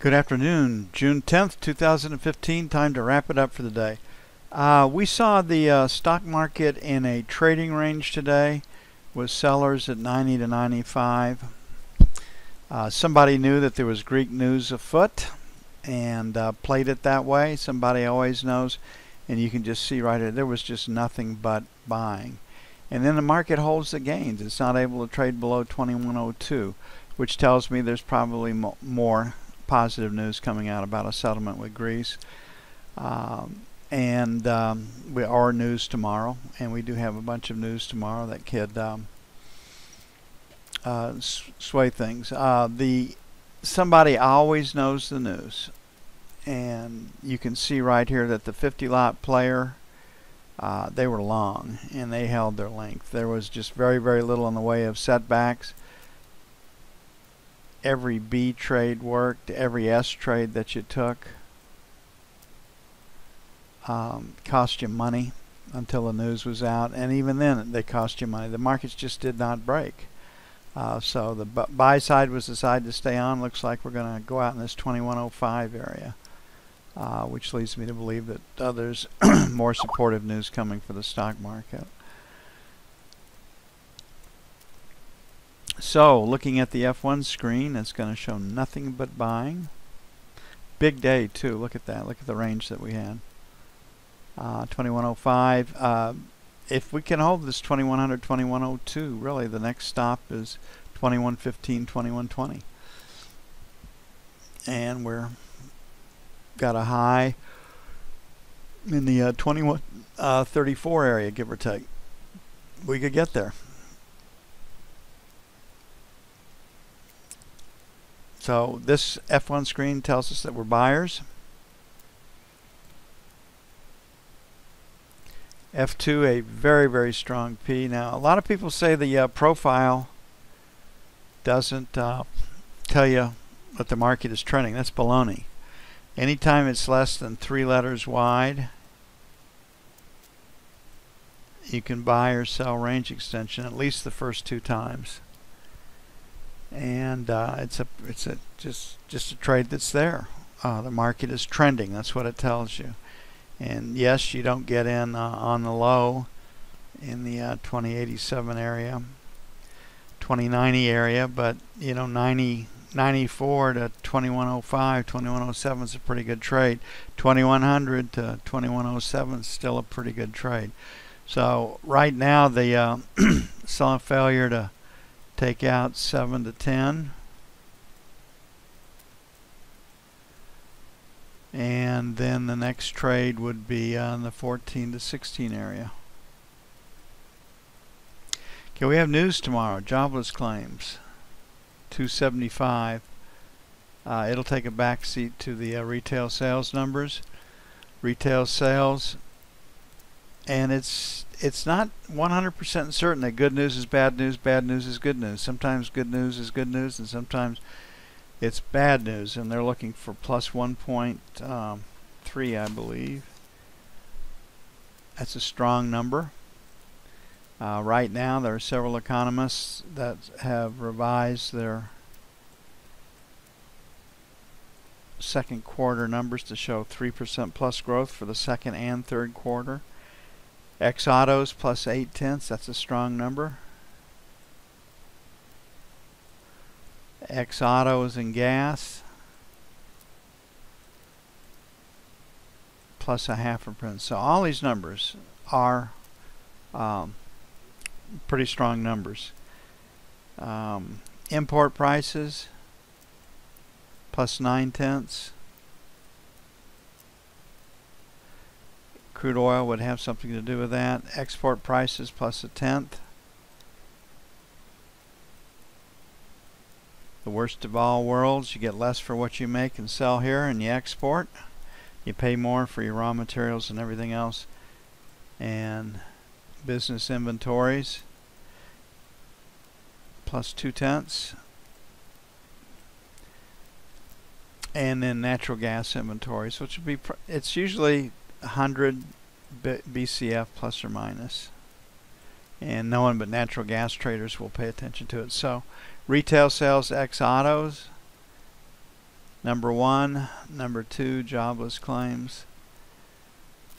Good afternoon, June 10th, 2015. Time to wrap it up for the day. We saw the stock market in a trading range today with sellers at 90 to 95. Somebody knew that there was Greek news afoot and played it that way. Somebody always knows, and you can just see right here, there was just nothing but buying. And then the market holds the gains. It's not able to trade below 2102, which tells me there's probably more positive news coming out about a settlement with Greece. We are news tomorrow, and we do have a bunch of news tomorrow that could sway things. Somebody always knows the news, and you can see right here that the 50 lot player, they were long and they held their length. There was just very little in the way of setbacks. Every B trade worked. Every S trade that you took cost you money until the news was out, and even then they cost you money. The markets just did not break. So the buy side was decided to stay on. Looks like we're going to go out in this 2105 area, which leads me to believe that there's more supportive news coming for the stock market. So looking at the F1 screen, it's going to show nothing but buying. Big day too. Look at that. Look at the range that we had. 2105. If we can hold this 2100, 2102, really the next stop is 2115, 2120. And we're got a high in the 2134 area, give or take. We could get there. So this F1 screen tells us that we're buyers. F2, a very strong P. Now, a lot of people say the profile doesn't tell you that the market is trending. That's baloney. Anytime it's less than 3 letters wide, you can buy or sell range extension at least the first 2 times. And it's just a trade that's there. The market is trending. That's what it tells you. And yes, you don't get in on the low in the 2087 area, 2090 area, but you know, 94 to 2105, 2107 is a pretty good trade. 2100 to 2107 is still a pretty good trade. So right now the selling failure to take out 7 to 10. And then the next trade would be on the 14 to 16 area. Okay, we have news tomorrow. Jobless claims, 275. It'll take a back seat to the retail sales numbers. Retail sales, and it's not 100% certain that good news is bad news is good news. Sometimes good news is good news, and sometimes it's bad news, and they're looking for plus 1.3, I believe. That's a strong number. Right now, there are several economists that have revised their second quarter numbers to show 3% plus growth for the second and third quarter. Ex-autos plus 0.8, that's a strong number. Ex-autos and gas plus 0.5%. So all these numbers are pretty strong numbers. Import prices plus 0.9. Crude oil would have something to do with that. Export prices plus 0.1. The worst of all worlds, you get less for what you make and sell here, and you export. You pay more for your raw materials and everything else. And business inventories plus 0.2. And then natural gas inventories, which would be, it's usually 100 BCF plus or minus. And no one but natural gas traders will pay attention to it. So retail sales ex autos, number 1, number 2, jobless claims.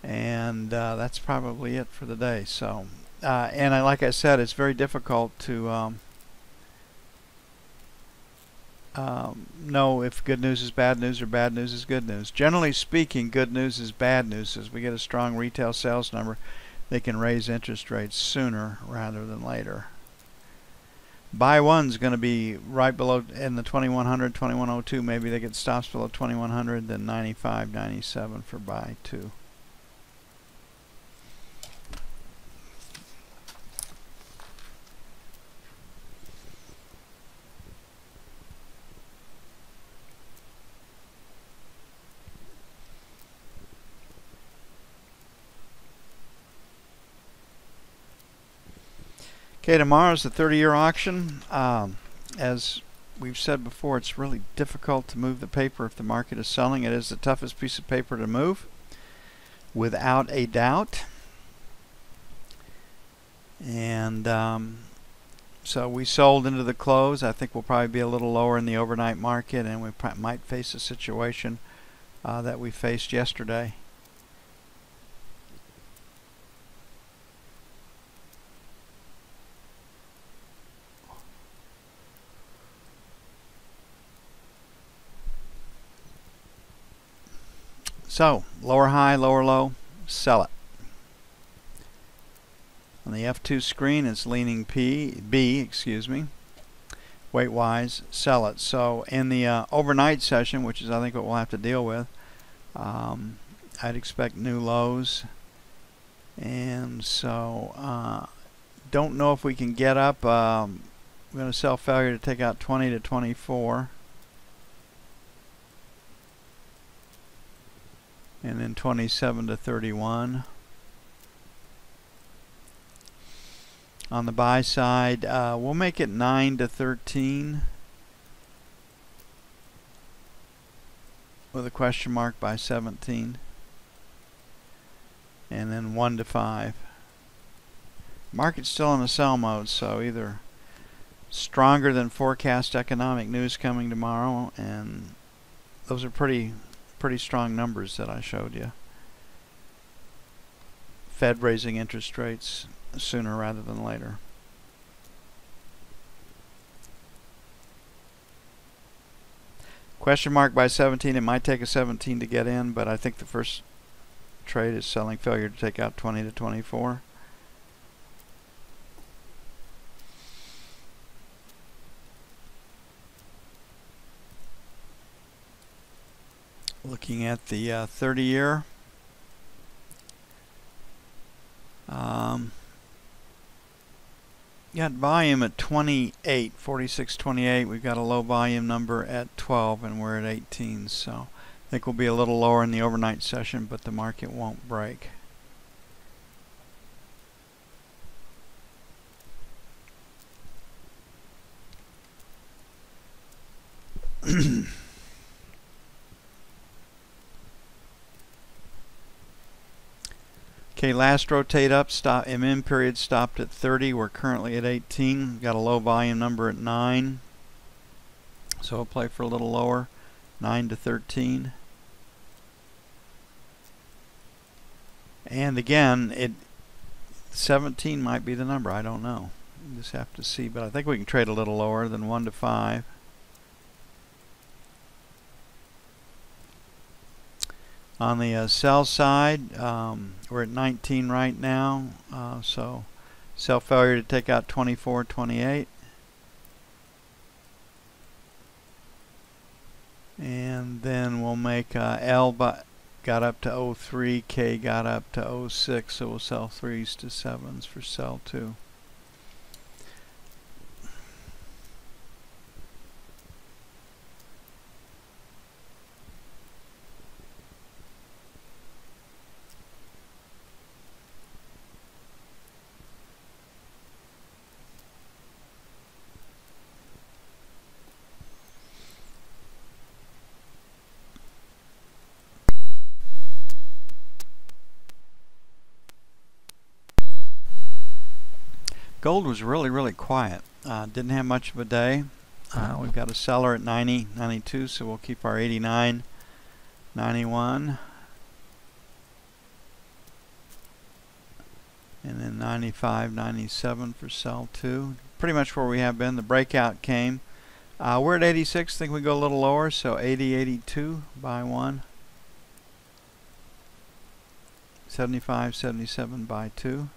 And that's probably it for the day. So, like I said, it's very difficult to know if good news is bad news or bad news is good news. Generally speaking, good news is bad news. As we get a strong retail sales number, they can raise interest rates sooner rather than later. Buy one's going to be right below in the 2100, 2102. Maybe they get stops below 2100, then 95, 97 for buy 2. Okay, tomorrow's the 30-year auction. As we've said before, it's really difficult to move the paper if the market is selling. It is the toughest piece of paper to move, without a doubt. And so we sold into the close. I think we'll probably be a little lower in the overnight market, and we might face a situation that we faced yesterday. So, lower high, lower low, sell it. On the F2 screen, it's leaning B, excuse me. Weight-wise, sell it. So, in the overnight session, which is I think what we'll have to deal with, I'd expect new lows. And so, don't know if we can get up. I'm going to sell failure to take out 20 to 24. And then 27 to 31. On the buy side, we'll make it 9 to 13 with a question mark by 17. And then 1 to 5. Market's still in a sell mode, so either stronger than forecast economic news coming tomorrow, and those are pretty strong numbers that I showed you. Fed raising interest rates sooner rather than later. Question mark by 17. It might take a 17 to get in, but I think the first trade is selling failure to take out 20 to 24. Looking at the 30-year, got volume at 28, 46.28. We've got a low volume number at 12, and we're at 18. So I think we'll be a little lower in the overnight session, but the market won't break. Okay, last rotate up, stop MM period stopped at 30. We're currently at 18. Got a low volume number at 9. So we'll play for a little lower, 9 to 13. And again, 17 might be the number. I don't know. You just have to see, but I think we can trade a little lower than 1 to 5. On the sell side, we're at 19 right now, so sell failure to take out 24, 28. And then we'll make L got up to 03, K got up to 06, so we'll sell 3s to 7s for sell 2. Gold was really quiet. Didn't have much of a day. We've got a seller at 90, 92, so we'll keep our 89, 91, and then 95, 97 for sell 2. Pretty much where we have been. The breakout came. We're at 86. I think we go a little lower, so 80, 82, buy 1. 75, 77, buy 2.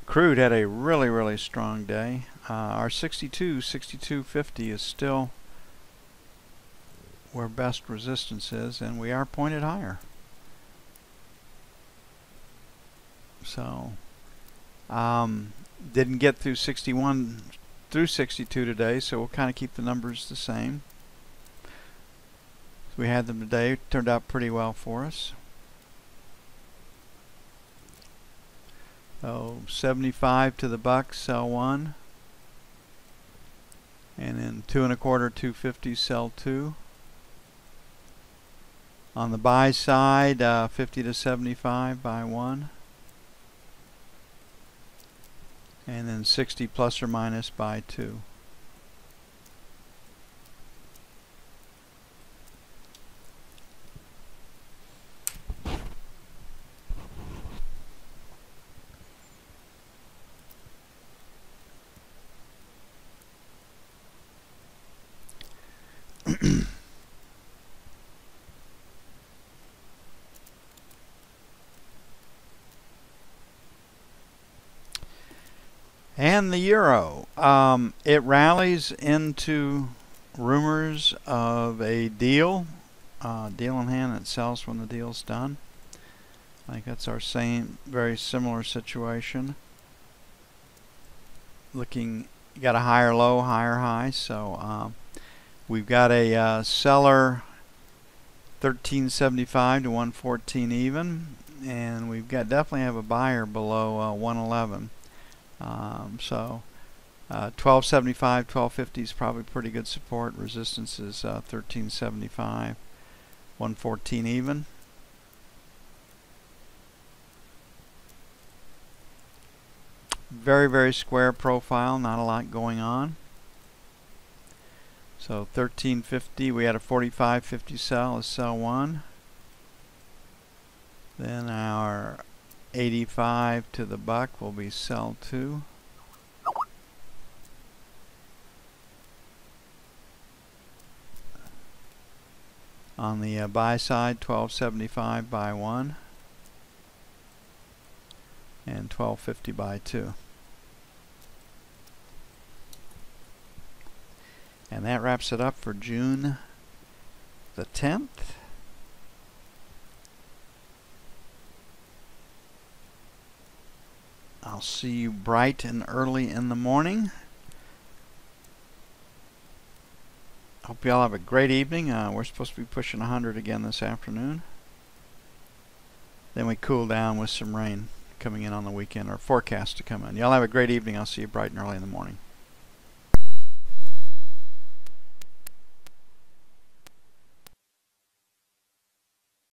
Crude had a really strong day. Our 62.50 is still where best resistance is, and we are pointed higher. So didn't get through 61 through 62 today, so we'll kind of keep the numbers the same. We had them today. Turned out pretty well for us. So 75 to the buck, sell 1, and then 2 1/4, 250, sell 2. On the buy side, 50 to 75, buy 1, and then 60 plus or minus, buy 2. And the euro, it rallies into rumors of a deal in hand. It sells when the deal's done. I think that's our same, very similar situation. Looking, you got a higher low, higher high. So we've got a seller 1375 to 114 even, and we've got definitely have a buyer below 111. So 1275, 1250 is probably pretty good support. Resistance is 1375, 114 even. Very square profile, not a lot going on. So 1350, we had a 45.50 sell, is sell 1. Then our 85 to the buck will be sell 2. On the buy side, 1275 buy 1, and 1250 buy 2. And that wraps it up for June the 10th. I'll see you bright and early in the morning. Hope you all have a great evening. We're supposed to be pushing 100 again this afternoon. Then we cool down with some rain coming in on the weekend, or forecast to come in. Y'all have a great evening. I'll see you bright and early in the morning.